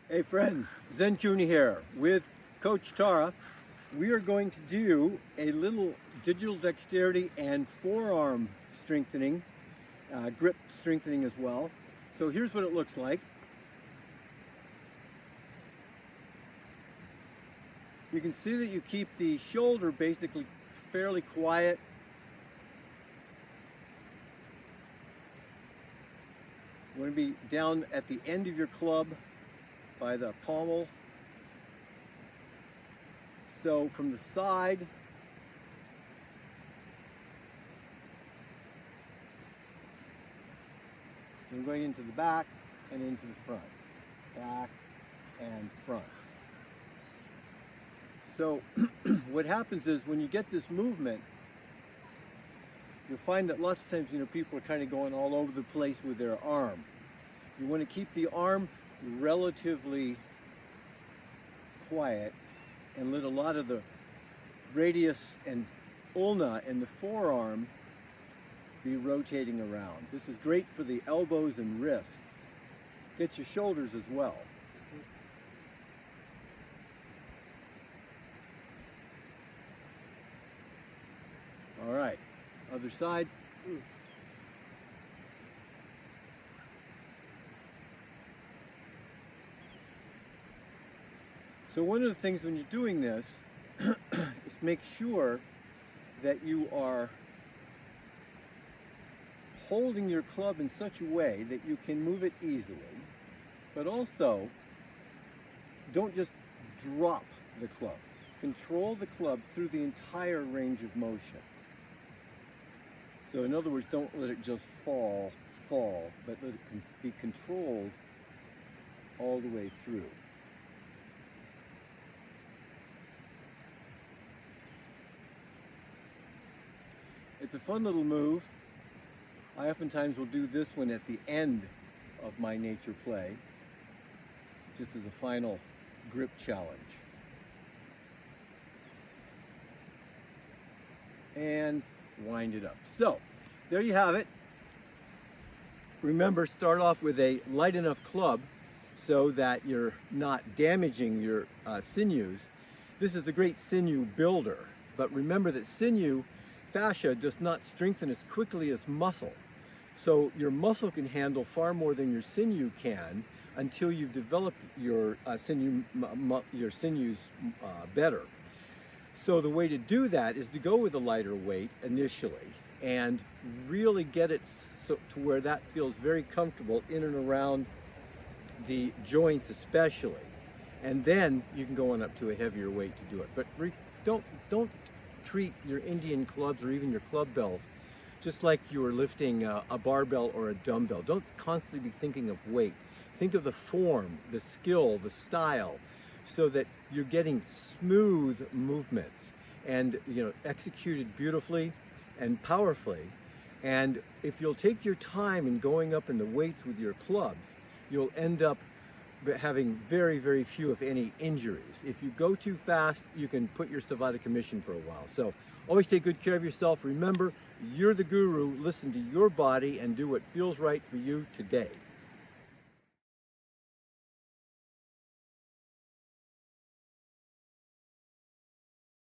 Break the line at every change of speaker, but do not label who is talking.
Hey friends, Zen Cooney here with Coach Tara. We are going to do a little digital dexterity and forearm strengthening, grip strengthening as well. So here's what it looks like. You can see that you keep the shoulder basically fairly quiet. You want to be down at the end of your club by the pommel. So from the side, so I'm going into the back and into the front, back and front. So what happens is when you get this movement, you'll find that lots of times, people are kind of going all over the place with their arm. You want to keep the arm relatively quiet and let a lot of the radius and ulna in the forearm be rotating around. This is great for the elbows and wrists. Get your shoulders as well. All right, other side. So one of the things when you're doing this is make sure that you are holding your club in such a way that you can move it easily, but also don't just drop the club. Control the club through the entire range of motion. So in other words, don't let it just fall, but let it be controlled all the way through. It's a fun little move. I oftentimes will do this one at the end of my nature play, just as a final grip challenge. And wind it up. So, there you have it. Remember, start off with a light enough club so that you're not damaging your sinews. This is the great sinew builder, but remember that sinew fascia does not strengthen as quickly as muscle. So your muscle can handle far more than your sinew can until you've developed your sinews better. So the way to do that is to go with a lighter weight initially and really get it so to where that feels very comfortable in and around the joints especially. And then you can go on up to a heavier weight to do it. But don't treat your Indian clubs or even your club bells just like you were lifting a barbell or a dumbbell. Don't constantly be thinking of weight. Think of the form, the skill, the style, so that you're getting smooth movements and executed beautifully and powerfully. And if you'll take your time in going up in the weights with your clubs, you'll end up having very, very few, if any, injuries. If you go too fast, you can put yourself out of commission for a while. So always take good care of yourself. Remember, you're the guru. Listen to your body and do what feels right for you today.